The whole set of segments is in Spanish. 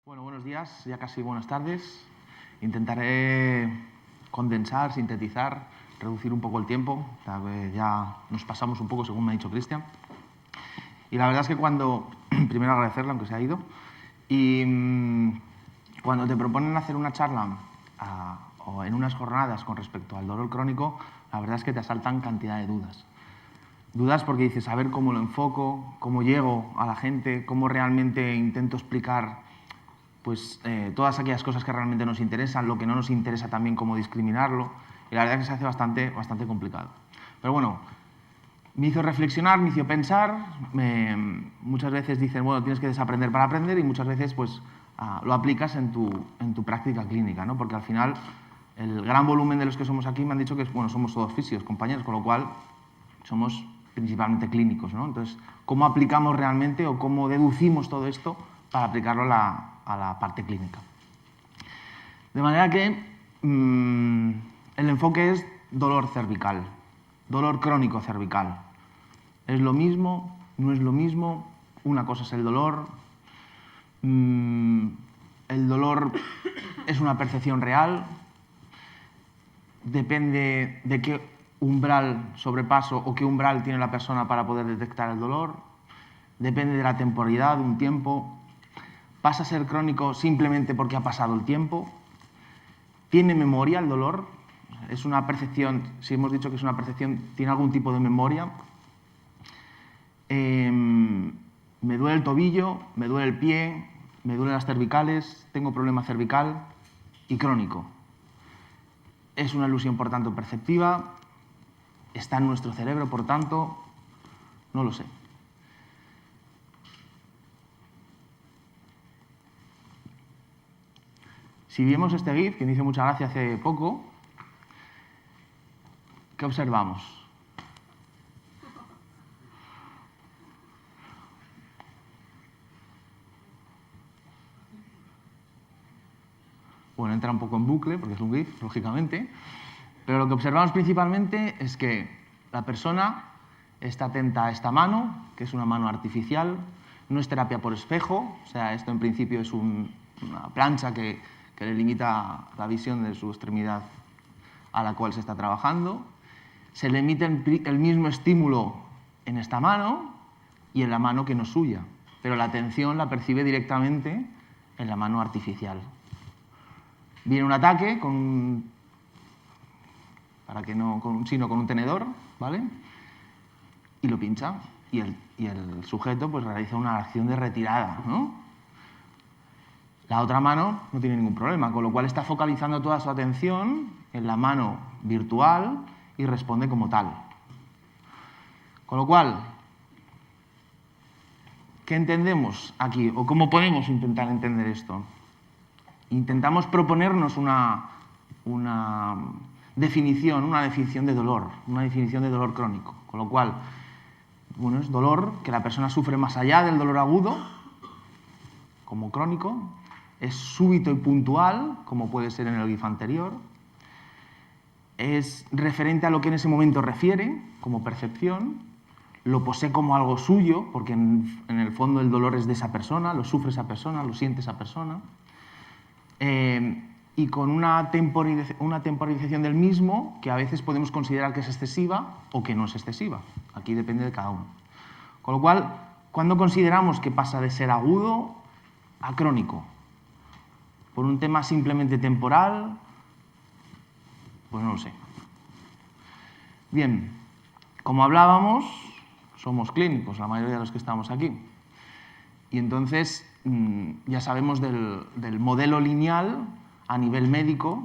Bueno, buenos días, ya casi buenas tardes. Intentaré condensar, sintetizar, reducir un poco el tiempo. Ya nos pasamos un poco, según me ha dicho Cristian. Y la verdad es que primero agradecerle, aunque se ha ido, y cuando te proponen hacer una charla o en unas jornadas con respecto al dolor crónico, la verdad es que te asaltan cantidad de dudas. Dudas porque dices, a ver cómo lo enfoco, cómo llego a la gente, cómo realmente intento explicar todas aquellas cosas que realmente nos interesan, lo que no nos interesa también cómo discriminarlo, y la verdad es que se hace bastante complicado. Pero bueno, me hizo reflexionar, me hizo pensar, muchas veces dicen, bueno, tienes que desaprender para aprender, y muchas veces lo aplicas en tu práctica clínica, ¿no? Porque al final el gran volumen de los que somos aquí me han dicho que somos todos fisios, compañeros, con lo cual somos principalmente clínicos, ¿no? Entonces, ¿cómo aplicamos realmente o cómo deducimos todo esto para aplicarlo a la parte clínica? De manera que el enfoque es dolor cervical, dolor crónico cervical. ¿Es lo mismo? ¿No es lo mismo? Una cosa es el dolor. El dolor es una percepción real. Depende de qué umbral sobrepaso o qué umbral tiene la persona para poder detectar el dolor. Depende de la temporalidad, de un tiempo. ¿Pasa a ser crónico simplemente porque ha pasado el tiempo? ¿Tiene memoria el dolor? ¿Es una percepción? Si hemos dicho que es una percepción, ¿tiene algún tipo de memoria? Me duele el tobillo, me duele el pie, me duelen las cervicales, tengo problema cervical y crónico. ¿Es una ilusión, por tanto, perceptiva? ¿Está en nuestro cerebro, por tanto? No lo sé. Si vemos este GIF, que me hizo mucha gracia hace poco, ¿qué observamos? Bueno, entra un poco en bucle, porque es un GIF, lógicamente, pero lo que observamos principalmente es que la persona está atenta a esta mano, que es una mano artificial, no es terapia por espejo, o sea, esto en principio es una plancha que le limita la visión de su extremidad a la cual se está trabajando. Se le emite el mismo estímulo en esta mano y en la mano que no es suya, pero la atención la percibe directamente en la mano artificial. Viene un ataque con un tenedor, ¿vale? Y lo pincha, y el sujeto realiza una acción de retirada, ¿no? La otra mano no tiene ningún problema, con lo cual está focalizando toda su atención en la mano virtual y responde como tal. Con lo cual, ¿qué entendemos aquí? ¿O cómo podemos intentar entender esto? Intentamos proponernos una definición de dolor, una definición de dolor crónico. Con lo cual, es dolor que la persona sufre más allá del dolor agudo, como crónico, es súbito y puntual, como puede ser en el GIF anterior, es referente a lo que en ese momento refiere, como percepción, lo posee como algo suyo, porque en el fondo el dolor es de esa persona, lo sufre esa persona, lo siente esa persona, y con una temporización del mismo que a veces podemos considerar que es excesiva o que no es excesiva. Aquí depende de cada uno. Con lo cual, ¿cuándo consideramos que pasa de ser agudo a crónico? ¿Por un tema simplemente temporal? Pues no lo sé. Bien, como hablábamos, somos clínicos, la mayoría de los que estamos aquí. Y entonces ya sabemos del modelo lineal a nivel médico,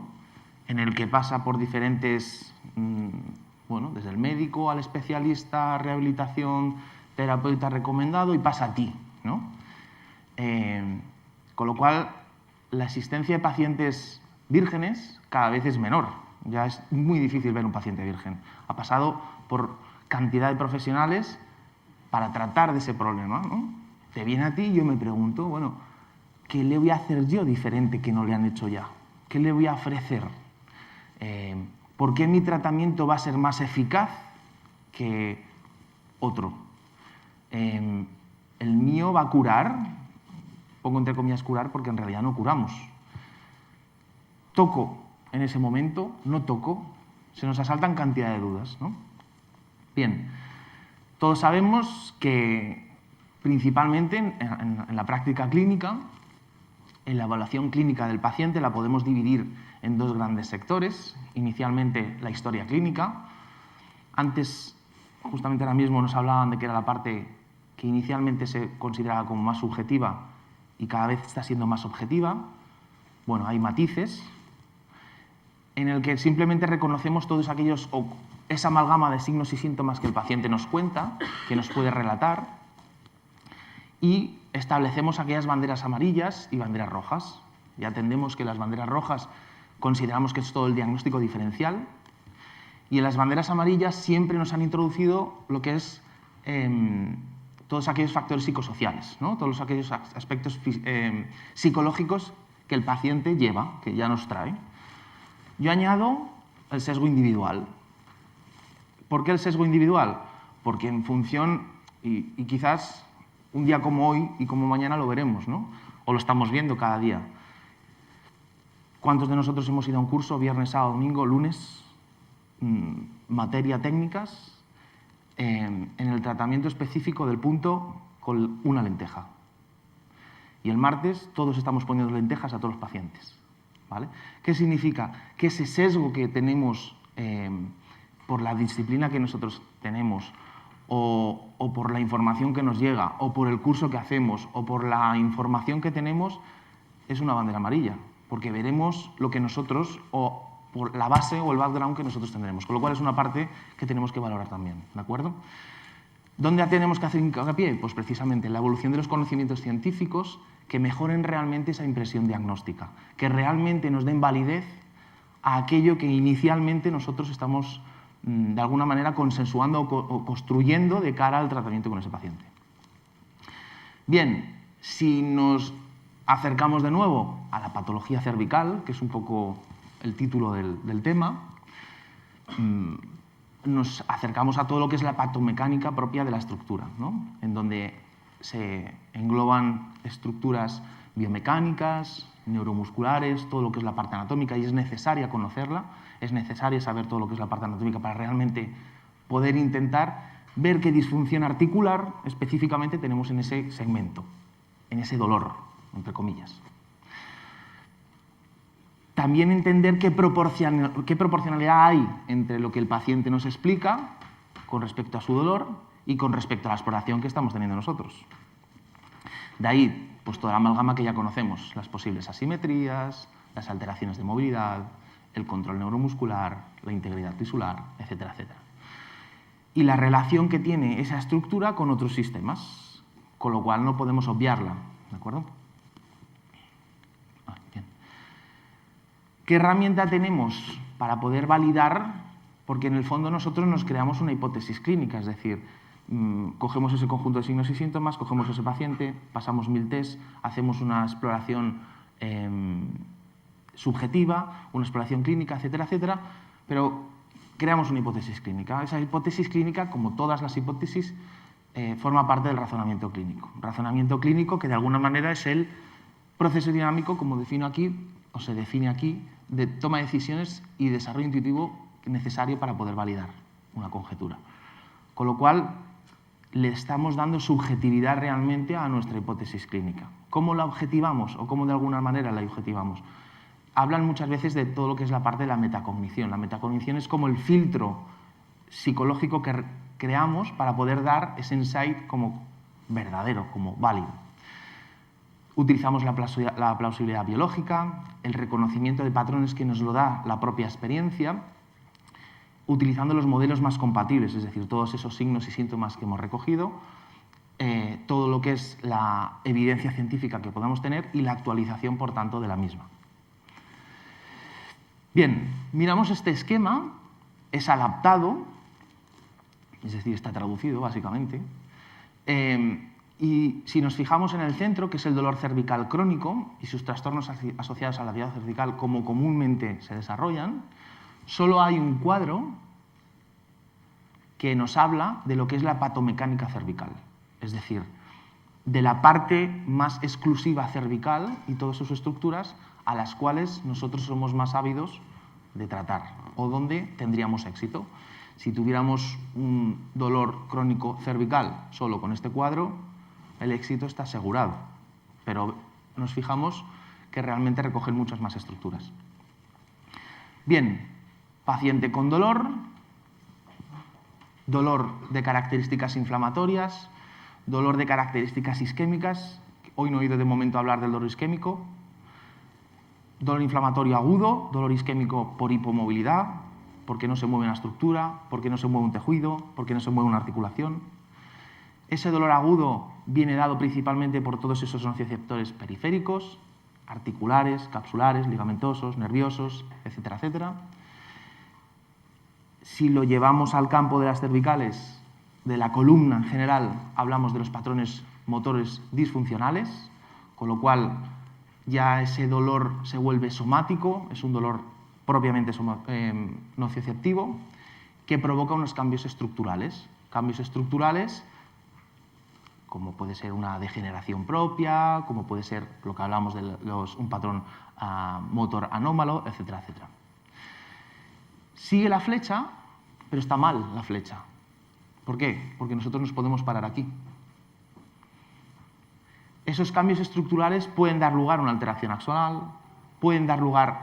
en el que pasa por diferentes, desde el médico al especialista, rehabilitación, terapeuta recomendado, y pasa a ti, ¿no? Con lo cual, la existencia de pacientes vírgenes cada vez es menor. Ya es muy difícil ver un paciente virgen. Ha pasado por cantidad de profesionales para tratar de ese problema, ¿no? Te viene a ti y yo me pregunto, ¿qué le voy a hacer yo diferente que no le han hecho ya? ¿Qué le voy a ofrecer? ¿Por qué mi tratamiento va a ser más eficaz que otro? ¿El mío va a curar? pongo entre comillas curar porque en realidad no curamos. ¿Toco en ese momento? ¿No toco? Se nos asaltan cantidad de dudas, ¿no? Bien, todos sabemos que principalmente en la práctica clínica, en la evaluación clínica del paciente la podemos dividir en dos grandes sectores. Inicialmente la historia clínica. Antes, justamente ahora mismo nos hablaban de que era la parte que inicialmente se consideraba como más subjetiva y cada vez está siendo más objetiva. Bueno, hay matices en el que simplemente reconocemos todos aquellos, o esa amalgama de signos y síntomas que el paciente nos cuenta, que nos puede relatar, y establecemos aquellas banderas amarillas y banderas rojas. Ya entendemos que las banderas rojas consideramos que es todo el diagnóstico diferencial, y en las banderas amarillas siempre nos han introducido lo que es todos aquellos factores psicosociales, ¿no? Todos aquellos aspectos psicológicos que el paciente lleva, que ya nos trae. Yo añado el sesgo individual. ¿Por qué el sesgo individual? Porque en función, y quizás un día como hoy y como mañana lo veremos, ¿no? O lo estamos viendo cada día. ¿Cuántos de nosotros hemos ido a un curso viernes, sábado, domingo, lunes? Materia técnicas en el tratamiento específico del punto con una lenteja. Y el martes todos estamos poniendo lentejas a todos los pacientes. ¿Vale? ¿Qué significa? Que ese sesgo que tenemos por la disciplina que nosotros tenemos, o por la información que nos llega, o por el curso que hacemos, o por la información que tenemos, es una bandera amarilla, porque veremos lo que nosotros, o por la base o el background que nosotros tendremos, con lo cual es una parte que tenemos que valorar también, ¿de acuerdo? ¿Dónde tenemos que hacer hincapié? Pues precisamente en la evolución de los conocimientos científicos que mejoren realmente esa impresión diagnóstica, que realmente nos den validez a aquello que inicialmente nosotros estamos de alguna manera consensuando o construyendo de cara al tratamiento con ese paciente. Bien, si nos acercamos de nuevo a la patología cervical, que es un poco el título del tema, nos acercamos a todo lo que es la patomecánica propia de la estructura, ¿no? En donde se engloban estructuras biomecánicas, neuromusculares, todo lo que es la parte anatómica, y es necesaria conocerla, es necesario saber todo lo que es la parte anatómica para realmente poder intentar ver qué disfunción articular específicamente tenemos en ese segmento, en ese dolor, entre comillas. También entender qué proporcionalidad hay entre lo que el paciente nos explica con respecto a su dolor y con respecto a la exploración que estamos teniendo nosotros. De ahí, pues toda la amalgama que ya conocemos, las posibles asimetrías, las alteraciones de movilidad, el control neuromuscular, la integridad tisular, etcétera, etcétera. Y la relación que tiene esa estructura con otros sistemas, con lo cual no podemos obviarla, ¿de acuerdo? Bien. ¿Qué herramienta tenemos para poder validar? Porque en el fondo nosotros nos creamos una hipótesis clínica, es decir, cogemos ese conjunto de signos y síntomas, cogemos ese paciente, pasamos 1000 tests, hacemos una exploración subjetiva, una exploración clínica, etcétera, etcétera, pero creamos una hipótesis clínica. Esa hipótesis clínica, como todas las hipótesis, forma parte del razonamiento clínico. Razonamiento clínico que de alguna manera es el proceso dinámico, como defino aquí, o se define aquí, de toma de decisiones y desarrollo intuitivo necesario para poder validar una conjetura. Con lo cual, le estamos dando subjetividad realmente a nuestra hipótesis clínica. ¿Cómo la objetivamos o cómo de alguna manera la objetivamos? Hablan muchas veces de todo lo que es la parte de la metacognición. La metacognición es como el filtro psicológico que creamos para poder dar ese insight como verdadero, como válido. Utilizamos la plausibilidad biológica, el reconocimiento de patrones que nos lo da la propia experiencia, utilizando los modelos más compatibles, es decir, todos esos signos y síntomas que hemos recogido, todo lo que es la evidencia científica que podamos tener y la actualización, por tanto, de la misma. Bien, miramos este esquema, es adaptado, es decir, está traducido, básicamente, y si nos fijamos en el centro, que es el dolor cervical crónico y sus trastornos asociados a la vía cervical, como comúnmente se desarrollan, solo hay un cuadro que nos habla de lo que es la patomecánica cervical. Es decir, de la parte más exclusiva cervical y todas sus estructuras a las cuales nosotros somos más ávidos de tratar o donde tendríamos éxito. Si tuviéramos un dolor crónico cervical solo con este cuadro, el éxito está asegurado, pero nos fijamos que realmente recogen muchas más estructuras. Bien, paciente con dolor de características inflamatorias, dolor de características isquémicas. Hoy no he oído de momento hablar del dolor isquémico. Dolor inflamatorio agudo, dolor isquémico por hipomovilidad, porque no se mueve una estructura, porque no se mueve un tejido, porque no se mueve una articulación. Ese dolor agudo viene dado principalmente por todos esos nocioceptores periféricos, articulares, capsulares, ligamentosos, nerviosos, etcétera, etcétera. Si lo llevamos al campo de las cervicales, de la columna en general, hablamos de los patrones motores disfuncionales, con lo cual ya ese dolor se vuelve somático, es un dolor propiamente nocioceptivo, que provoca unos cambios estructurales. Cambios estructurales como puede ser una degeneración propia, como puede ser lo que hablamos de un patrón motor anómalo, etcétera, etcétera. Sigue la flecha, pero está mal la flecha. ¿Por qué? Porque nosotros nos podemos parar aquí. Esos cambios estructurales pueden dar lugar a una alteración axonal, pueden dar lugar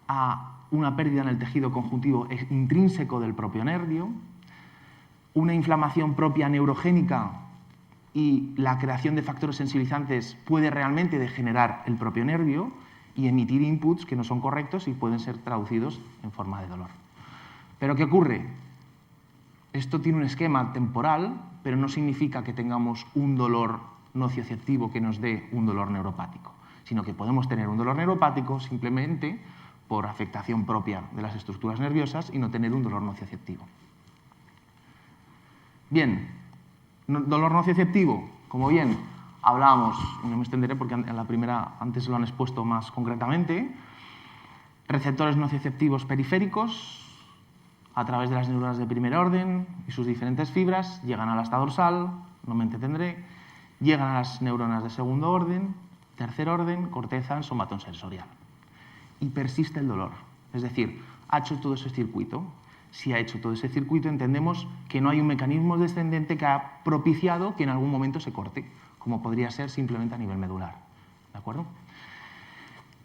a una pérdida en el tejido conjuntivo intrínseco del propio nervio, una inflamación propia neurogénica y la creación de factores sensibilizantes puede realmente degenerar el propio nervio y emitir inputs que no son correctos y pueden ser traducidos en forma de dolor. ¿Pero qué ocurre? Esto tiene un esquema temporal, pero no significa que tengamos un dolor nocioceptivo que nos dé un dolor neuropático, sino que podemos tener un dolor neuropático simplemente por afectación propia de las estructuras nerviosas y no tener un dolor nocioceptivo. Bien, dolor nocioceptivo, como bien hablábamos, no me extenderé porque en la primera antes lo han expuesto más concretamente, receptores nocioceptivos periféricos a través de las neuronas de primer orden y sus diferentes fibras llegan a la asta dorsal, no me entretendré, llegan a las neuronas de segundo orden, tercer orden, corteza, somatón sensorial. Y persiste el dolor, es decir, ha hecho todo ese circuito. Si ha hecho todo ese circuito, entendemos que no hay un mecanismo descendente que ha propiciado que en algún momento se corte, como podría ser simplemente a nivel medular. ¿De acuerdo?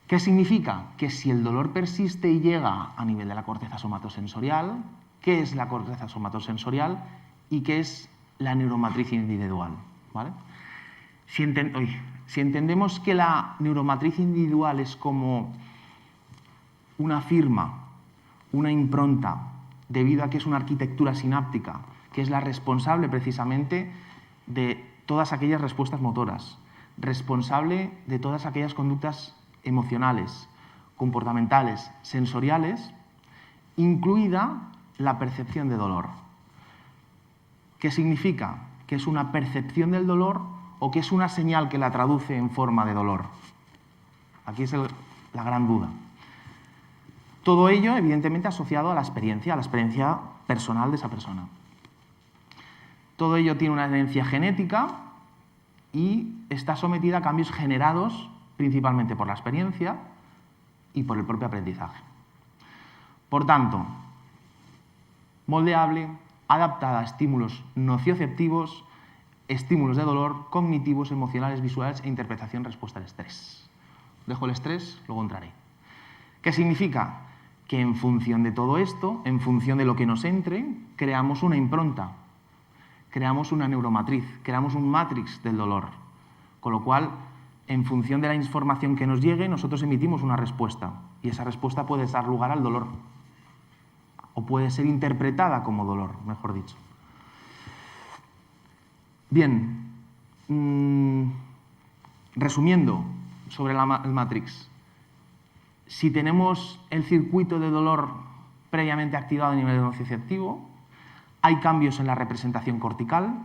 ¿Qué significa? Que si el dolor persiste y llega a nivel de la corteza somatosensorial, ¿qué es la corteza somatosensorial y qué es la neuromatriz individual? ¿Vale? Si entendemos que la neuromatriz individual es como una firma, una impronta, debido a que es una arquitectura sináptica, que es la responsable precisamente de todas aquellas respuestas motoras, responsable de todas aquellas conductas emocionales, comportamentales, sensoriales, incluida la percepción de dolor. ¿Qué significa? ¿Que es una percepción del dolor o que es una señal que la traduce en forma de dolor? Aquí es la gran duda. Todo ello, evidentemente, asociado a la experiencia personal de esa persona. Todo ello tiene una herencia genética y está sometida a cambios generados principalmente por la experiencia y por el propio aprendizaje. Por tanto, moldeable, adaptada a estímulos nocioceptivos, estímulos de dolor, cognitivos, emocionales, visuales e interpretación respuesta al estrés. Dejo el estrés, luego entraré. ¿Qué significa? Que en función de todo esto, en función de lo que nos entre, creamos una impronta, creamos una neuromatriz, creamos un matrix del dolor. Con lo cual, en función de la información que nos llegue, nosotros emitimos una respuesta. Y esa respuesta puede dar lugar al dolor. O puede ser interpretada como dolor, mejor dicho. Bien, resumiendo sobre el matrix. Si tenemos el circuito de dolor previamente activado a nivel nocioceptivo, hay cambios en la representación cortical,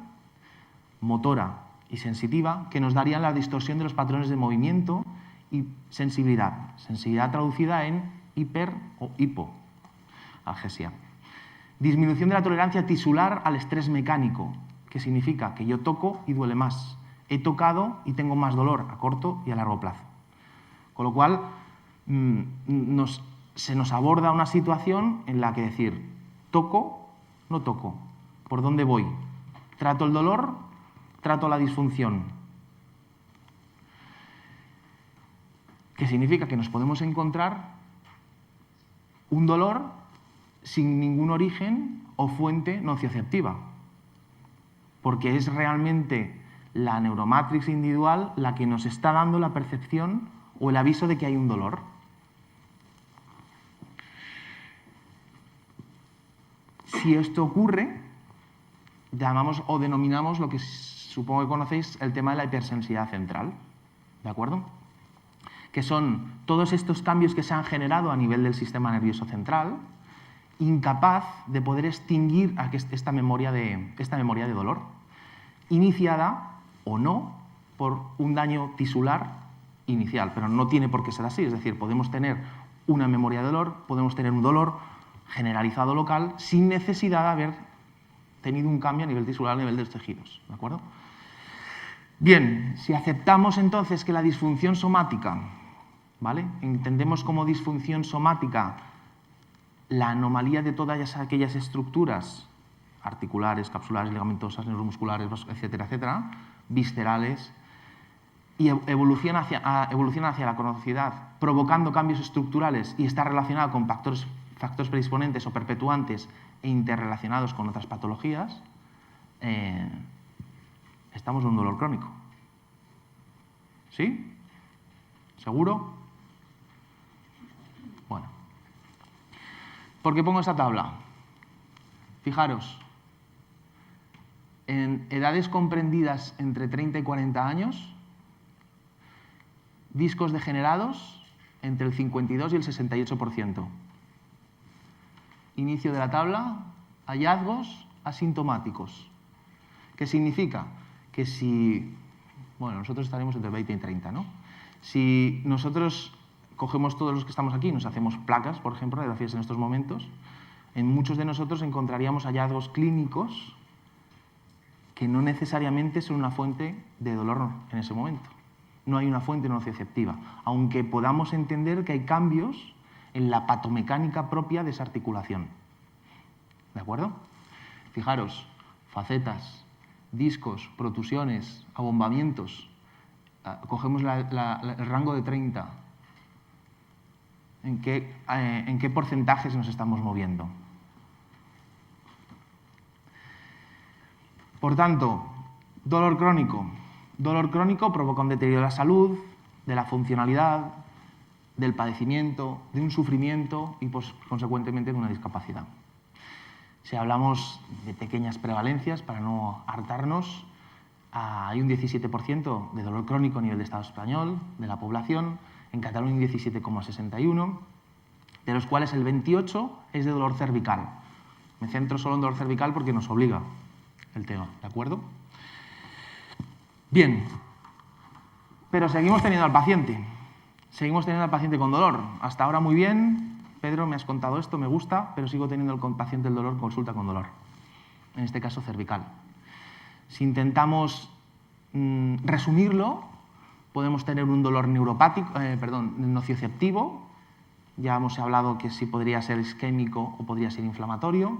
motora y sensitiva que nos darían la distorsión de los patrones de movimiento y sensibilidad. Sensibilidad traducida en hiper o hipoalgesia. Disminución de la tolerancia tisular al estrés mecánico, que significa que yo toco y duele más. he tocado y tengo más dolor a corto y a largo plazo. Con lo cual, se nos aborda una situación en la que decir, ¿toco? ¿No toco? ¿Por dónde voy? ¿Trato el dolor? ¿Trato la disfunción? Que significa que nos podemos encontrar un dolor sin ningún origen o fuente nocioceptiva, porque es realmente la neuromatrix individual la que nos está dando la percepción o el aviso de que hay un dolor. Si esto ocurre, llamamos o denominamos lo que supongo que conocéis, el tema de la hipersensibilidad central, ¿de acuerdo? Que son todos estos cambios que se han generado a nivel del sistema nervioso central, incapaz de poder extinguir esta memoria de dolor, iniciada o no por un daño tisular inicial, pero no tiene por qué ser así, es decir, podemos tener una memoria de dolor, podemos tener un dolor generalizado local sin necesidad de haber tenido un cambio a nivel tisular, a nivel de los tejidos, ¿de acuerdo? Bien, si aceptamos entonces que la disfunción somática, ¿vale? Entendemos como disfunción somática la anomalía de todas aquellas estructuras articulares, capsulares, ligamentosas, neuromusculares, etcétera, etcétera, viscerales, y evoluciona hacia la cronicidad, provocando cambios estructurales y está relacionada con factores predisponentes o perpetuantes e interrelacionados con otras patologías, estamos en un dolor crónico. ¿Sí? ¿Seguro? Bueno. ¿Por qué pongo esta tabla? Fijaros, en edades comprendidas entre 30 y 40 años, discos degenerados entre el 52 y el 68%. Inicio de la tabla, hallazgos asintomáticos. ¿Qué significa? Que si, bueno, nosotros estaremos entre 20 y 30, ¿no? Si nosotros cogemos todos los que estamos aquí, nos hacemos placas, por ejemplo, radiografías en estos momentos, en muchos de nosotros encontraríamos hallazgos clínicos que no necesariamente son una fuente de dolor en ese momento. No hay una fuente nocioceptiva, aunque podamos entender que hay cambios en la patomecánica propia de esa articulación. ¿De acuerdo? Fijaros, facetas, discos, protusiones, abombamientos. Cogemos el rango de 30. ¿En qué porcentajes nos estamos moviendo? Por tanto, dolor crónico. Dolor crónico provoca un deterioro de la salud, de la funcionalidad, del padecimiento, de un sufrimiento y, pues, consecuentemente, de una discapacidad. Si hablamos de pequeñas prevalencias, para no hartarnos, hay un 17% de dolor crónico a nivel de Estado español, de la población, en Cataluña un 17,61%, de los cuales el 28% es de dolor cervical. Me centro solo en dolor cervical porque nos obliga el tema, ¿de acuerdo? Bien, pero seguimos teniendo al paciente. Seguimos teniendo al paciente con dolor. Hasta ahora muy bien. Pedro, me has contado esto, me gusta, pero sigo teniendo al paciente el dolor, consulta con dolor. En este caso cervical. Si intentamos resumirlo, podemos tener un dolor neuropático, nocioceptivo. Ya hemos hablado que sí podría ser isquémico o podría ser inflamatorio.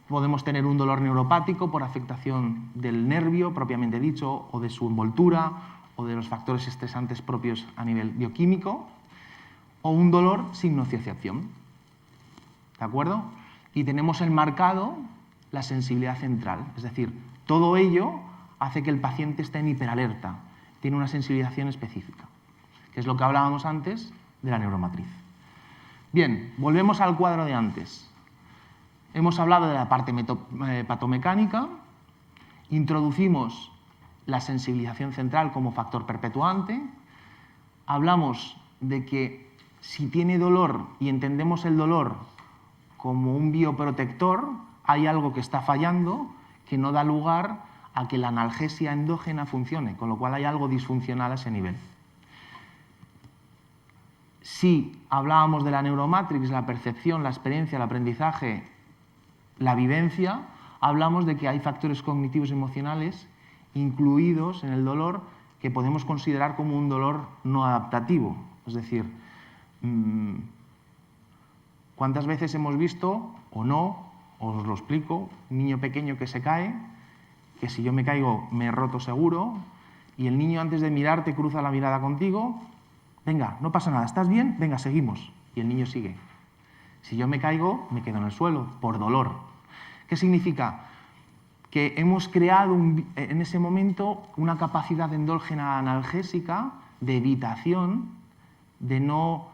Podemos tener un dolor neuropático por afectación del nervio, propiamente dicho, o de su envoltura, o de los factores estresantes propios a nivel bioquímico, o un dolor sin nociocepción. ¿De acuerdo? Y tenemos enmarcado la sensibilidad central, es decir, todo ello hace que el paciente esté en hiperalerta, tiene una sensibilización específica, que es lo que hablábamos antes de la neuromatriz. Bien, volvemos al cuadro de antes. Hemos hablado de la parte patomecánica, introducimos la sensibilización central como factor perpetuante, hablamos de que si tiene dolor y entendemos el dolor como un bioprotector, hay algo que está fallando que no da lugar a que la analgesia endógena funcione, con lo cual hay algo disfuncional a ese nivel. Si hablábamos de la neuromatrix, la percepción, la experiencia, el aprendizaje, la vivencia, hablamos de que hay factores cognitivos y emocionales incluidos en el dolor que podemos considerar como un dolor no adaptativo. Es decir, ¿cuántas veces hemos visto, o no, os lo explico, un niño pequeño que se cae, que si yo me caigo me he roto seguro, y el niño antes de mirarte cruza la mirada contigo, venga, no pasa nada, ¿estás bien? Venga, seguimos. Y el niño sigue. Si yo me caigo, me quedo en el suelo, por dolor. ¿Qué significa? Que hemos creado en ese momento una capacidad endógena analgésica de evitación, de no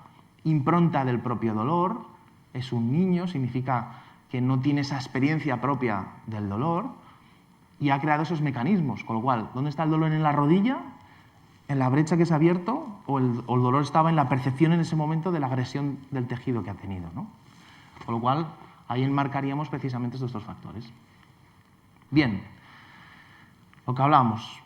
impronta del propio dolor. Es un niño, significa que no tiene esa experiencia propia del dolor y ha creado esos mecanismos. Con lo cual, ¿dónde está el dolor? ¿En la rodilla? ¿En la brecha que se ha abierto? ¿O el dolor estaba en la percepción en ese momento de la agresión del tejido que ha tenido, ¿no? Con lo cual, ahí enmarcaríamos precisamente estos dos factores. Bien, lo que hablamos.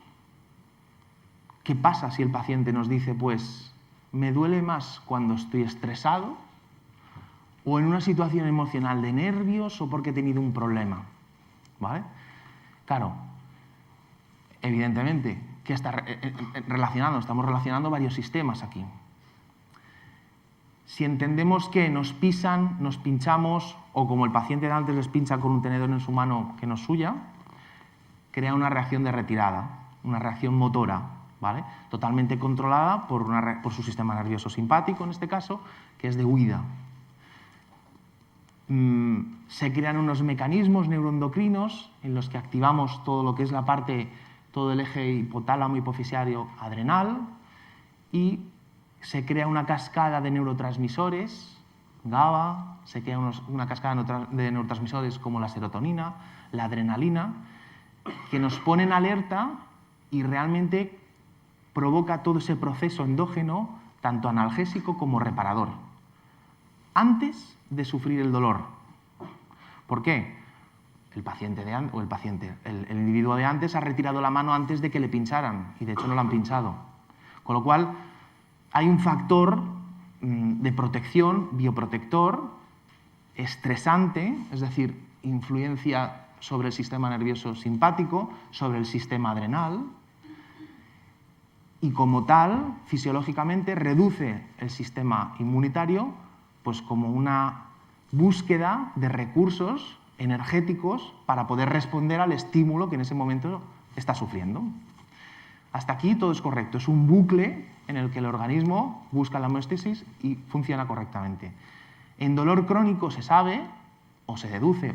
¿Qué pasa si el paciente nos dice, pues, me duele más cuando estoy estresado o en una situación emocional de nervios o porque he tenido un problema? ¿Vale? Claro, evidentemente, que está estamos relacionando varios sistemas aquí. Si entendemos que nos pisan, nos pinchamos, o como el paciente de antes les pincha con un tenedor en su mano que no es suya, crea una reacción de retirada, una reacción motora, ¿vale? Totalmente controlada por su sistema nervioso simpático, en este caso, que es de huida. Se crean unos mecanismos neuroendocrinos en los que activamos todo lo que es todo el eje hipotálamo hipofisiario adrenal y se crea una cascada de neurotransmisores, GABA, se crea una cascada de neurotransmisores como la serotonina, la adrenalina, que nos ponen alerta y realmente provoca todo ese proceso endógeno, tanto analgésico como reparador, antes de sufrir el dolor. ¿Por qué? El individuo de antes ha retirado la mano antes de que le pincharan y de hecho no la han pinchado. Con lo cual hay un factor de protección, bioprotector, estresante, es decir, influencia sobre el sistema nervioso simpático, sobre el sistema adrenal, y como tal, fisiológicamente, reduce el sistema inmunitario pues como una búsqueda de recursos energéticos para poder responder al estímulo que en ese momento está sufriendo. Hasta aquí todo es correcto, es un bucle en el que el organismo busca la homeostasis y funciona correctamente. En dolor crónico se sabe, o se deduce,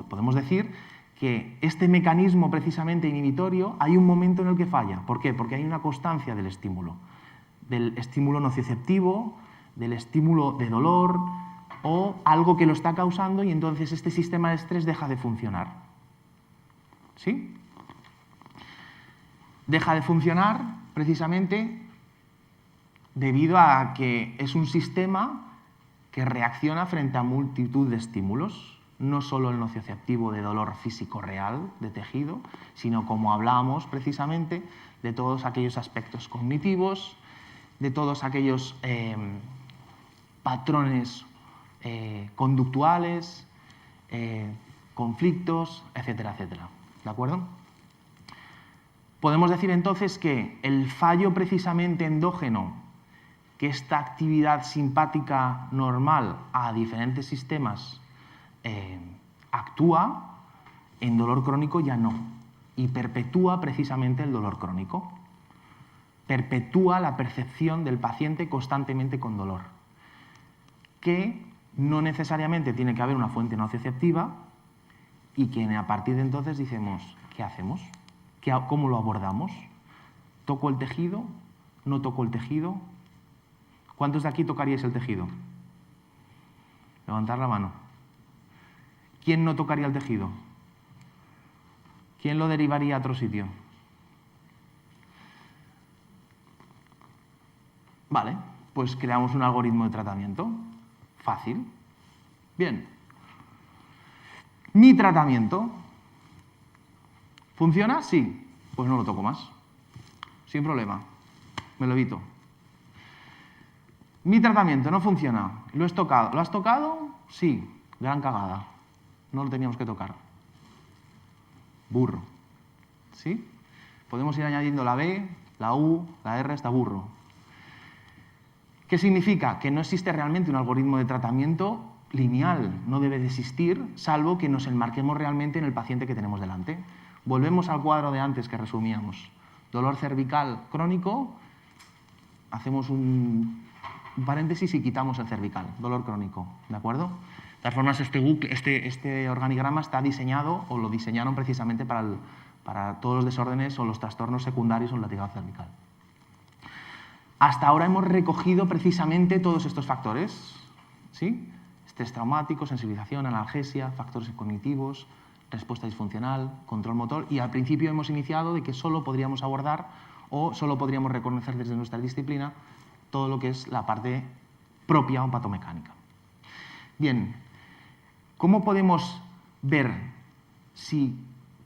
podemos decir que este mecanismo precisamente inhibitorio hay un momento en el que falla. ¿Por qué? Porque hay una constancia del estímulo nocioceptivo, del estímulo de dolor o algo que lo está causando y entonces este sistema de estrés deja de funcionar. ¿Sí? Deja de funcionar precisamente debido a que es un sistema que reacciona frente a multitud de estímulos, no solo el nocioceptivo de dolor físico real de tejido, sino como hablábamos precisamente de todos aquellos aspectos cognitivos, de todos aquellos patrones conductuales, conflictos, etcétera, etcétera. ¿De acuerdo? Podemos decir entonces que el fallo precisamente endógeno, que esta actividad simpática normal a diferentes sistemas actúa, en dolor crónico ya no, y perpetúa precisamente el dolor crónico. Perpetúa la percepción del paciente constantemente con dolor, que no necesariamente tiene que haber una fuente nocioceptiva y que a partir de entonces decimos, ¿qué hacemos? ¿Cómo lo abordamos? ¿Toco el tejido? ¿No toco el tejido? ¿Cuántos de aquí tocaríais el tejido? Levantar la mano. ¿Quién no tocaría el tejido? ¿Quién lo derivaría a otro sitio? Vale, pues creamos un algoritmo de tratamiento. Fácil. Bien. Mi tratamiento. ¿Funciona? Sí. Pues no lo toco más. Sin problema. Me lo evito. Mi tratamiento no funciona. Lo has tocado. ¿Lo has tocado? Sí. Gran cagada. No lo teníamos que tocar. Burro. ¿sí? Podemos ir añadiendo la B, la U, la R hasta burro. ¿Qué significa? Que no existe realmente un algoritmo de tratamiento lineal, no debe de existir, salvo que nos enmarquemos realmente en el paciente que tenemos delante. Volvemos al cuadro de antes que resumíamos. Dolor cervical crónico, hacemos un paréntesis y quitamos el cervical, dolor crónico, ¿de acuerdo? De todas formas, este organigrama está diseñado, o lo diseñaron precisamente para todos los desórdenes o los trastornos secundarios o el latigado cervical. Hasta ahora hemos recogido precisamente todos estos factores, ¿sí? Estrés traumático, sensibilización, analgesia, factores cognitivos, respuesta disfuncional, control motor, y al principio hemos iniciado de que solo podríamos abordar o solo podríamos reconocer desde nuestra disciplina todo lo que es la parte propia o patomecánica. Bien, ¿cómo podemos ver si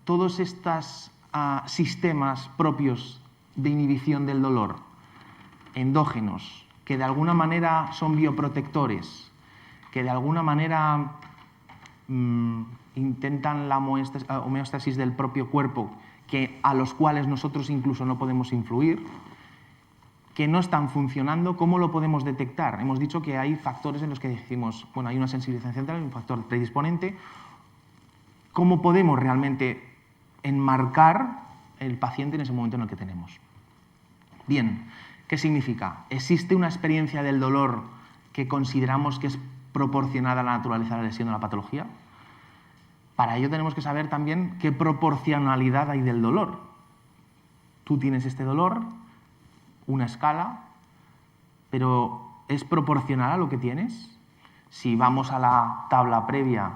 todos estos sistemas propios de inhibición del dolor, endógenos, que de alguna manera son bioprotectores, que de alguna manera intentan la homeostasis del propio cuerpo, a los cuales nosotros incluso no podemos influir, que no están funcionando, ¿cómo lo podemos detectar? Hemos dicho que hay factores en los que decimos, bueno, hay una sensibilización central, un factor predisponente. ¿Cómo podemos realmente enmarcar el paciente en ese momento en el que tenemos? Bien, ¿qué significa? ¿Existe una experiencia del dolor que consideramos que es proporcionada a la naturaleza de la lesión de la patología? Para ello tenemos que saber también qué proporcionalidad hay del dolor. Tú tienes este dolor, una escala, pero ¿es proporcional a lo que tienes? Si vamos a la tabla previa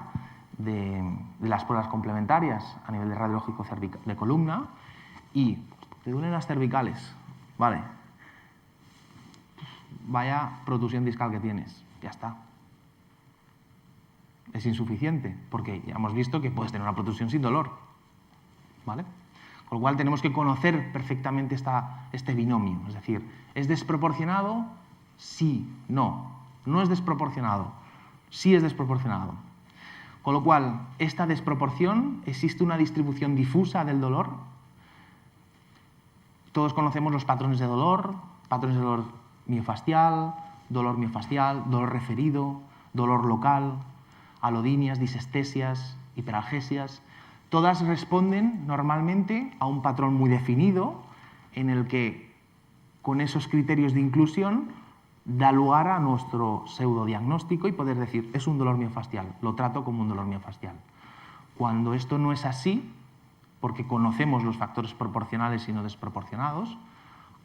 de las pruebas complementarias a nivel de radiológico de columna y te duelen las cervicales, vale, vaya protusión discal que tienes, ya está. Es insuficiente, porque ya hemos visto que puedes tener una protusión sin dolor, ¿vale? Con lo cual tenemos que conocer perfectamente este binomio, es decir, ¿es desproporcionado? Sí, no. No es desproporcionado, sí es desproporcionado. Con lo cual, esta desproporción, ¿existe una distribución difusa del dolor? Todos conocemos los patrones de dolor miofascial, dolor referido, dolor local, alodinias, disestesias, hiperalgesias. Todas responden normalmente a un patrón muy definido en el que, con esos criterios de inclusión, da lugar a nuestro pseudodiagnóstico y poder decir, es un dolor miofascial, lo trato como un dolor miofascial. Cuando esto no es así, porque conocemos los factores proporcionales y no desproporcionados,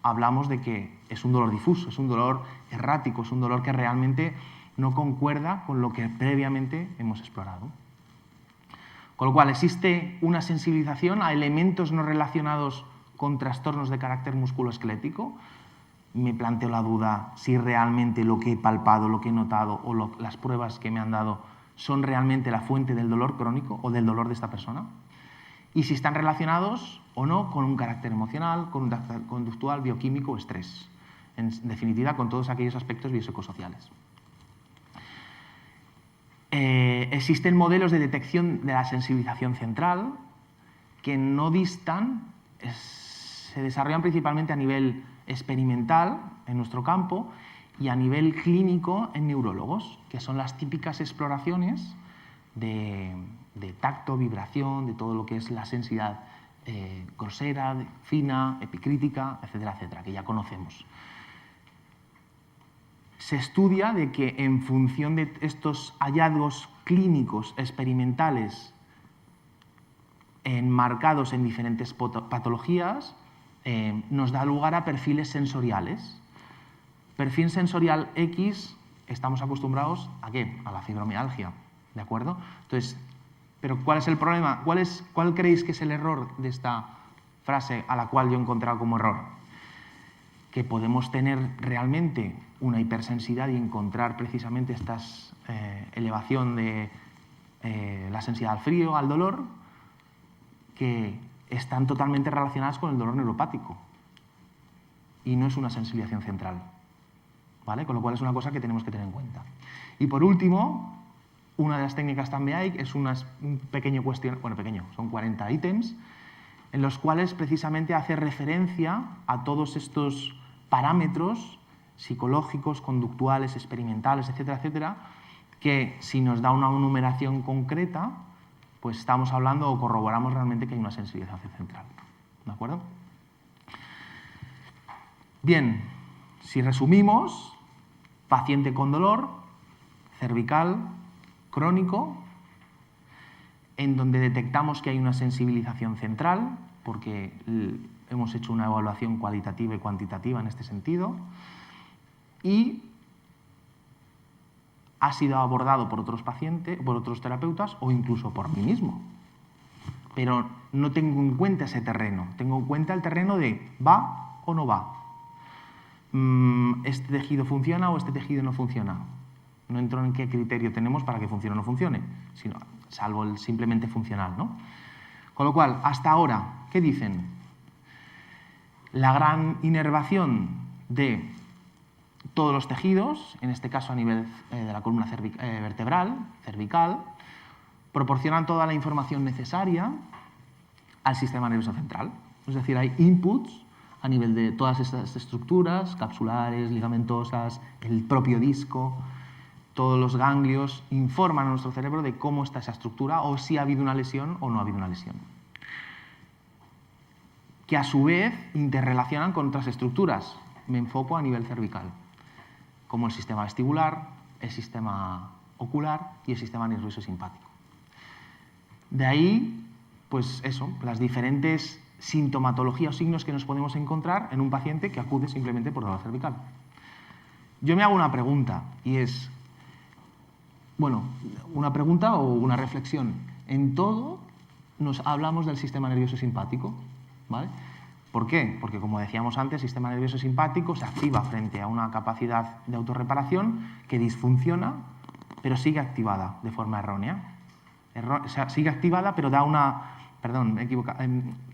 hablamos de que es un dolor difuso, es un dolor errático, es un dolor que realmente no concuerda con lo que previamente hemos explorado. Con lo cual, existe una sensibilización a elementos no relacionados con trastornos de carácter musculoesquelético. Me planteo la duda si realmente lo que he palpado, lo que he notado o las pruebas que me han dado son realmente la fuente del dolor crónico o del dolor de esta persona. Y si están relacionados o no con un carácter emocional, conductual, bioquímico o estrés. En definitiva, con todos aquellos aspectos biopsicosociales. Existen modelos de detección de la sensibilización central que no distan, se desarrollan principalmente a nivel experimental en nuestro campo y a nivel clínico en neurólogos, que son las típicas exploraciones de tacto, vibración, de todo lo que es la sensibilidad grosera, fina, epicrítica, etcétera, etcétera, que ya conocemos. Se estudia de que en función de estos hallazgos clínicos experimentales enmarcados en diferentes patologías, nos da lugar a perfiles sensoriales. Perfil sensorial X, estamos acostumbrados ¿a qué? A la fibromialgia, ¿de acuerdo? Entonces, pero ¿cuál es el problema? ¿Cuál creéis que es el error de esta frase a la cual yo he encontrado como error? Que podemos tener realmente una hipersensibilidad y encontrar precisamente esta elevación de la sensibilidad al frío, al dolor, que están totalmente relacionadas con el dolor neuropático y no es una sensibilización central, ¿vale? Con lo cual es una cosa que tenemos que tener en cuenta. Y por último, una de las técnicas también es un pequeño cuestionario, bueno, pequeño, son 40 ítems, en los cuales precisamente hace referencia a todos estos parámetros psicológicos, conductuales, experimentales, etcétera, etcétera, que si nos da una numeración concreta, pues estamos hablando o corroboramos realmente que hay una sensibilización central. ¿De acuerdo? Bien, si resumimos, paciente con dolor cervical crónico, en donde detectamos que hay una sensibilización central, porque hemos hecho una evaluación cualitativa y cuantitativa en este sentido, y ha sido abordado por otros pacientes, por otros terapeutas o incluso por mí mismo. Pero no tengo en cuenta ese terreno, tengo en cuenta el terreno de ¿va o no va? ¿Este tejido funciona o este tejido no funciona? No entro en qué criterio tenemos para que funcione o no funcione, sino, salvo el simplemente funcional, ¿no? Con lo cual, hasta ahora, ¿qué dicen? La gran inervación de todos los tejidos, en este caso a nivel de la columna vertebral, cervical, proporcionan toda la información necesaria al sistema nervioso central. Es decir, hay inputs a nivel de todas estas estructuras, capsulares, ligamentosas, el propio disco, todos los ganglios informan a nuestro cerebro de cómo está esa estructura o si ha habido una lesión o no ha habido una lesión. Que a su vez interrelacionan con otras estructuras. Me enfoco a nivel cervical, como el sistema vestibular, el sistema ocular y el sistema nervioso simpático. De ahí, pues eso, las diferentes sintomatologías o signos que nos podemos encontrar en un paciente que acude simplemente por dolor cervical. Yo me hago una pregunta y es, bueno, una pregunta o una reflexión. En todo nos hablamos del sistema nervioso simpático, ¿vale? ¿Por qué? Porque, como decíamos antes, el sistema nervioso simpático se activa frente a una capacidad de autorreparación que disfunciona, pero sigue activada de forma errónea. O sea, sigue activada, pero da una... Perdón, me he equivocado.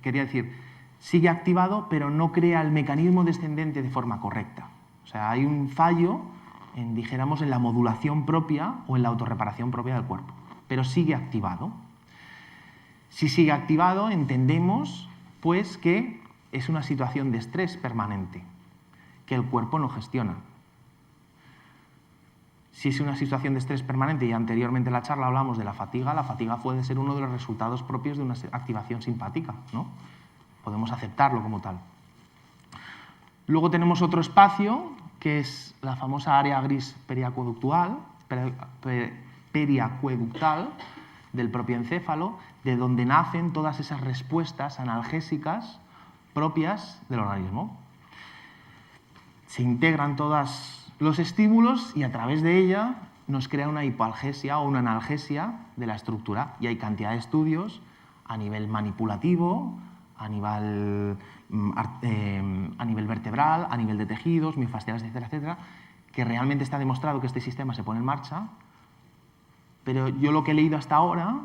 Quería decir, sigue activado, pero no crea el mecanismo descendente de forma correcta. O sea, hay un fallo, dijéramos, en la modulación propia o en la autorreparación propia del cuerpo, pero sigue activado. Si sigue activado, entendemos, pues, que es una situación de estrés permanente, que el cuerpo no gestiona. Si es una situación de estrés permanente, y anteriormente en la charla hablamos de la fatiga puede ser uno de los resultados propios de una activación simpática, ¿no? Podemos aceptarlo como tal. Luego tenemos otro espacio, que es la famosa área gris periacueductal del propio encéfalo, de donde nacen todas esas respuestas analgésicas propias del organismo. Se integran todos los estímulos y a través de ella nos crea una hipoalgesia o una analgesia de la estructura. Y hay cantidad de estudios a nivel manipulativo, a nivel vertebral, a nivel de tejidos, miofasciales, etcétera, etcétera, que realmente está demostrado que este sistema se pone en marcha. Pero yo lo que he leído hasta ahora,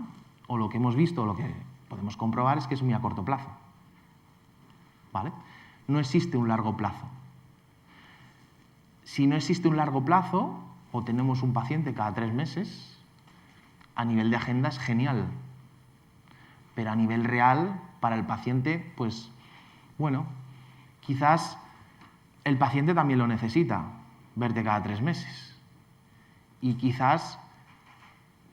o lo que hemos visto, o lo que podemos comprobar, es que es muy a corto plazo. ¿Vale? No existe un largo plazo. Si no existe un largo plazo, o tenemos un paciente cada 3 meses, a nivel de agenda es genial. Pero a nivel real, para el paciente, pues, bueno, quizás el paciente también lo necesita, verte cada 3 meses. Y quizás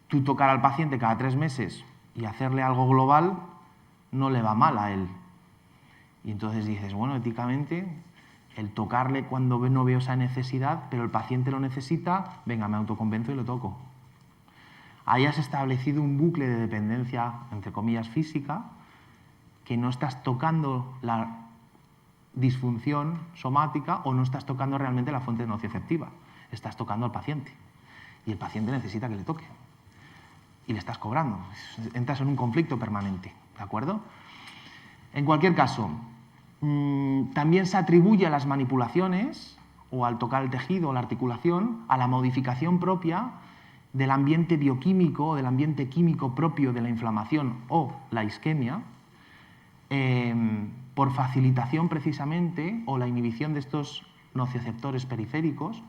tú tocar al paciente cada 3 meses y hacerle algo global no le va mal a él. Y entonces dices, bueno, éticamente, el tocarle cuando no veo esa necesidad, pero el paciente lo necesita, venga, me autoconvenzo y lo toco. Ahí has establecido un bucle de dependencia, entre comillas, física, que no estás tocando la disfunción somática o no estás tocando realmente la fuente nocioceptiva. Estás tocando al paciente. Y el paciente necesita que le toque. Y le estás cobrando. Entras en un conflicto permanente, ¿de acuerdo? En cualquier caso, también se atribuye a las manipulaciones o al tocar el tejido o la articulación a la modificación propia del ambiente bioquímico o del ambiente químico propio de la inflamación o la isquemia, por facilitación precisamente o la inhibición de estos nocioceptores periféricos,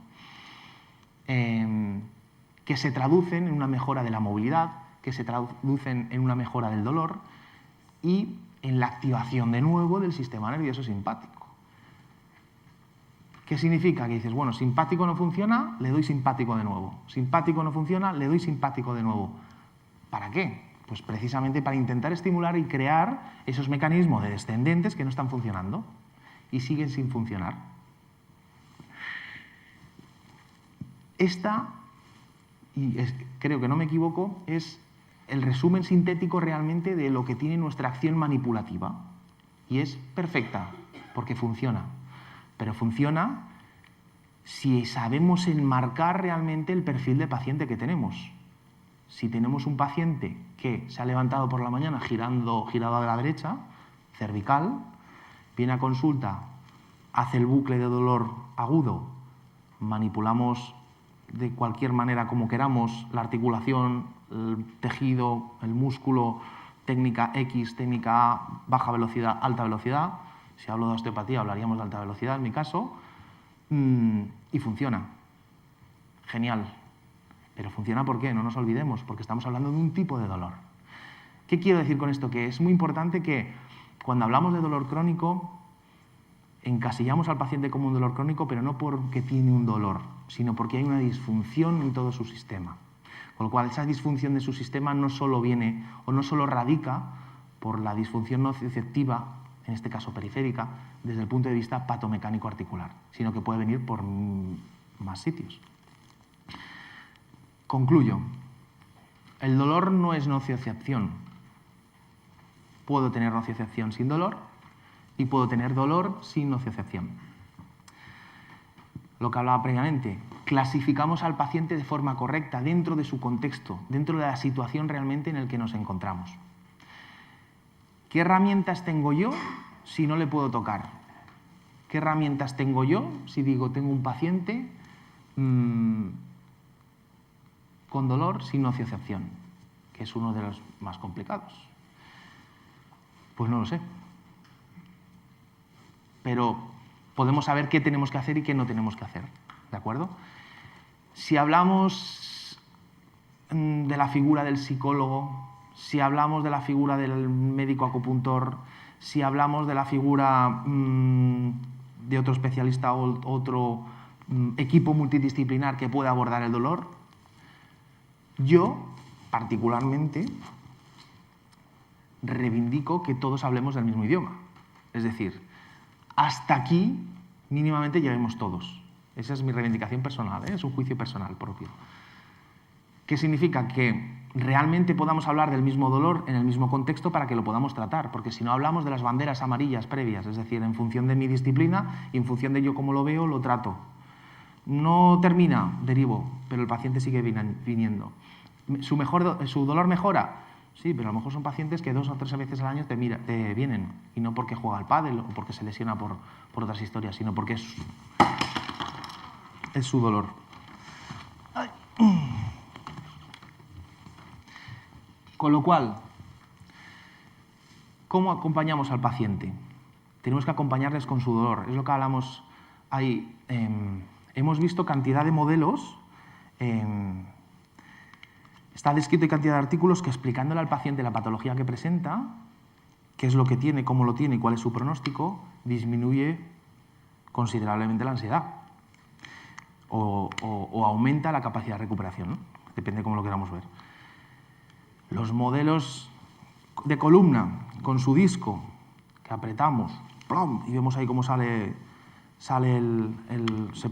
que se traducen en una mejora de la movilidad, que se traducen en una mejora del dolor y en la activación de nuevo del sistema nervioso simpático. ¿Qué significa? Que dices, bueno, simpático no funciona, le doy simpático de nuevo. Simpático no funciona, le doy simpático de nuevo. ¿Para qué? Pues precisamente para intentar estimular y crear esos mecanismos de descendentes que no están funcionando y siguen sin funcionar. Esta, creo que no me equivoco, es el resumen sintético realmente de lo que tiene nuestra acción manipulativa. Y es perfecta, porque funciona. Pero funciona si sabemos enmarcar realmente el perfil de paciente que tenemos. Si tenemos un paciente que se ha levantado por la mañana girado a la derecha, cervical, viene a consulta, hace el bucle de dolor agudo, manipulamos de cualquier manera como queramos la articulación, el tejido, el músculo, técnica X, técnica A, baja velocidad, alta velocidad. Si hablo de osteopatía hablaríamos de alta velocidad en mi caso, y funciona. Genial. Pero funciona ¿por qué? No nos olvidemos, porque estamos hablando de un tipo de dolor. ¿Qué quiero decir con esto? Que es muy importante que cuando hablamos de dolor crónico encasillamos al paciente como un dolor crónico, pero no porque tiene un dolor, sino porque hay una disfunción en todo su sistema. Con lo cual, esa disfunción de su sistema no solo viene o no solo radica por la disfunción nocioceptiva, en este caso periférica, desde el punto de vista patomecánico articular, sino que puede venir por más sitios. Concluyo. El dolor no es nociocepción. Puedo tener nociocepción sin dolor y puedo tener dolor sin nociocepción. Lo que hablaba previamente, clasificamos al paciente de forma correcta dentro de su contexto, dentro de la situación realmente en la que nos encontramos. ¿Qué herramientas tengo yo si no le puedo tocar? ¿Qué herramientas tengo yo si digo tengo un paciente con dolor sin nociocepción, que es uno de los más complicados? Pues no lo sé. Pero podemos saber qué tenemos que hacer y qué no tenemos que hacer, ¿de acuerdo? Si hablamos de la figura del psicólogo, si hablamos de la figura del médico acupuntor, si hablamos de la figura de otro especialista o otro equipo multidisciplinar que pueda abordar el dolor, yo, particularmente, reivindico que todos hablemos del mismo idioma. Es decir, hasta aquí mínimamente lleguemos todos. Esa es mi reivindicación personal, es un juicio personal propio. ¿Qué significa? Que realmente podamos hablar del mismo dolor en el mismo contexto para que lo podamos tratar, porque si no hablamos de las banderas amarillas previas, es decir, en función de mi disciplina y en función de yo cómo lo veo, lo trato. No termina, derivo, pero el paciente sigue viniendo. ¿Su dolor mejora? Sí, pero a lo mejor son pacientes que 2 o 3 veces al año te vienen, y no porque juega al pádel o porque se lesiona por otras historias, sino porque es su dolor. Ay. Con lo cual, ¿cómo acompañamos al paciente? Tenemos que acompañarles con su dolor. Es lo que hablamos ahí. Hemos visto cantidad de modelos, está descrito y cantidad de artículos que explicándole al paciente la patología que presenta, qué es lo que tiene, cómo lo tiene y cuál es su pronóstico, disminuye considerablemente la ansiedad o aumenta la capacidad de recuperación, ¿no? Depende de cómo lo queramos ver. Los modelos de columna con su disco que apretamos ¡plum! Y vemos ahí cómo se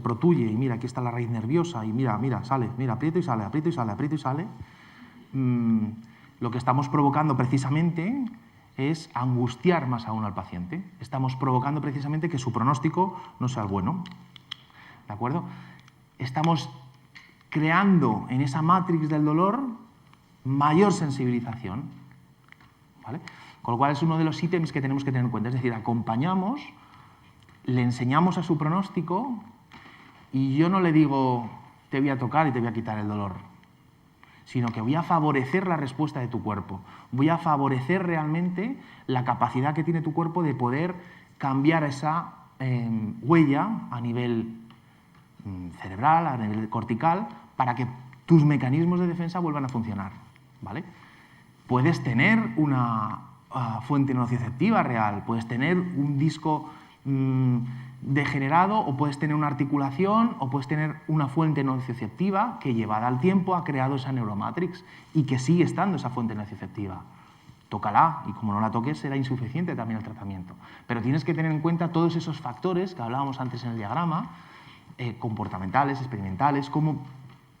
protuye y mira, aquí está la raíz nerviosa y mira, sale, mira, aprieto y sale, aprieto y sale, aprieto y sale. Lo que estamos provocando precisamente es angustiar más aún al paciente. Estamos provocando precisamente que su pronóstico no sea el bueno. ¿De acuerdo? Estamos creando en esa matrix del dolor mayor sensibilización, ¿vale? Con lo cual es uno de los ítems que tenemos que tener en cuenta. Es decir, acompañamos, le enseñamos a su pronóstico y yo no le digo te voy a tocar y te voy a quitar el dolor, sino que voy a favorecer la respuesta de tu cuerpo. Voy a favorecer realmente la capacidad que tiene tu cuerpo de poder cambiar esa huella a nivel cerebral, a nivel cortical, para que tus mecanismos de defensa vuelvan a funcionar, ¿vale? Puedes tener una fuente nocioceptiva real. Puedes tener un disco degenerado, o puedes tener una articulación, o puedes tener una fuente nocioceptiva que, llevada al tiempo, ha creado esa neuromatrix y que sigue estando esa fuente nocioceptiva. Tócala, y como no la toques será insuficiente también el tratamiento. Pero tienes que tener en cuenta todos esos factores que hablábamos antes en el diagrama, comportamentales, experimentales, cómo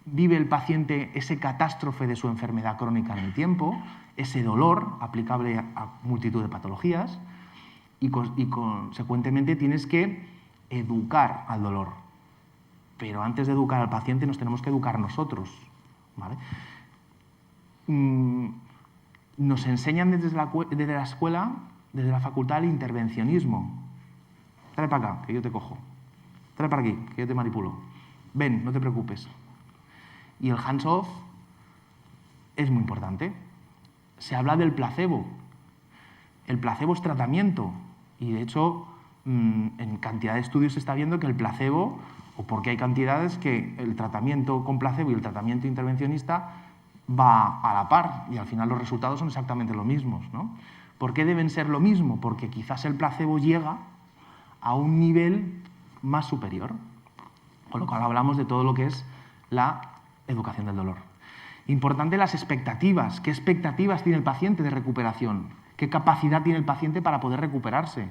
vive el paciente ese catástrofe de su enfermedad crónica en el tiempo, ese dolor aplicable a multitud de patologías, y consecuentemente tienes que educar al dolor. Pero antes de educar al paciente nos tenemos que educar nosotros, ¿vale? Nos enseñan desde la escuela, desde la facultad, el intervencionismo. Trae para acá, que yo te cojo. Trae para aquí, que yo te manipulo. Ven, no te preocupes. Y el hands-off es muy importante. Se habla del placebo. El placebo es tratamiento. Y de hecho, en cantidad de estudios se está viendo que el placebo, o porque hay cantidades que el tratamiento con placebo y el tratamiento intervencionista va a la par, y al final los resultados son exactamente los mismos, ¿no? ¿Por qué deben ser lo mismo? Porque quizás el placebo llega a un nivel más superior, con lo cual hablamos de todo lo que es la educación del dolor. Importante las expectativas. ¿Qué expectativas tiene el paciente de recuperación? ¿Qué capacidad tiene el paciente para poder recuperarse?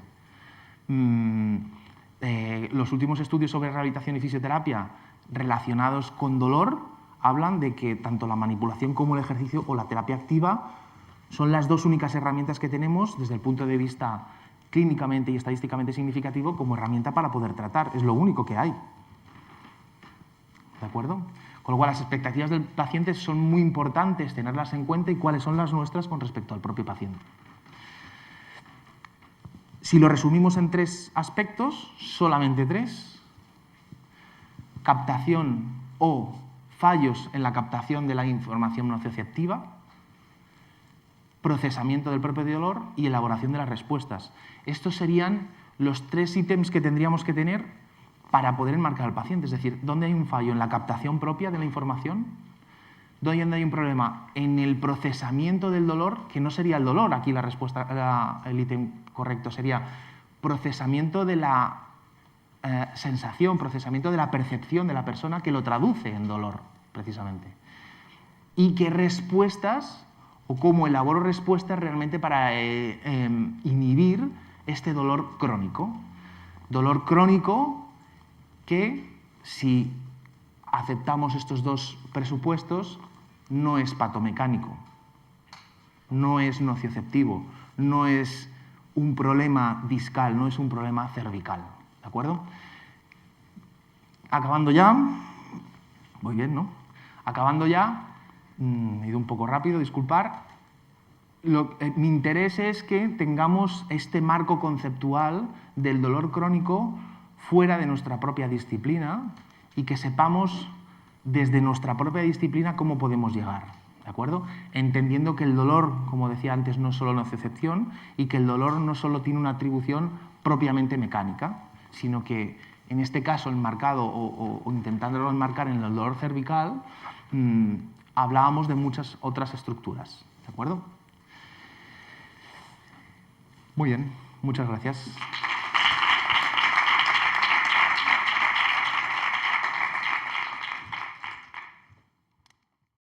Los últimos estudios sobre rehabilitación y fisioterapia relacionados con dolor hablan de que tanto la manipulación como el ejercicio o la terapia activa son las dos únicas herramientas que tenemos desde el punto de vista clínicamente y estadísticamente significativo como herramienta para poder tratar. Es lo único que hay. ¿De acuerdo? Con lo cual, las expectativas del paciente son muy importantes tenerlas en cuenta, y cuáles son las nuestras con respecto al propio paciente. Si lo resumimos en 3 aspectos, solamente 3, captación o fallos en la captación de la información nocioceptiva, procesamiento del propio dolor y elaboración de las respuestas. Estos serían los 3 ítems que tendríamos que tener para poder enmarcar al paciente. Es decir, ¿dónde hay un fallo en la captación propia de la información? ¿Dónde hay un problema en el procesamiento del dolor? Que no sería el dolor, aquí la respuesta, el ítem correcto sería procesamiento de la sensación, procesamiento de la percepción de la persona que lo traduce en dolor, precisamente. Y qué respuestas, o cómo elaboro respuestas realmente para inhibir este dolor crónico. Dolor crónico que, si aceptamos estos 2 presupuestos, no es patomecánico, no es nocioceptivo, no es un problema discal, no es un problema cervical. ¿De acuerdo? Acabando ya, muy bien, ¿no? Acabando ya, he ido un poco rápido, disculpar. Mi interés es que tengamos este marco conceptual del dolor crónico fuera de nuestra propia disciplina, y que sepamos desde nuestra propia disciplina cómo podemos llegar, ¿de acuerdo? Entendiendo que el dolor, como decía antes, no es solo nociocepción, y que el dolor no solo tiene una atribución propiamente mecánica, sino que en este caso enmarcado o intentándolo enmarcar en el dolor cervical, hablábamos de muchas otras estructuras, ¿de acuerdo? Muy bien, muchas gracias.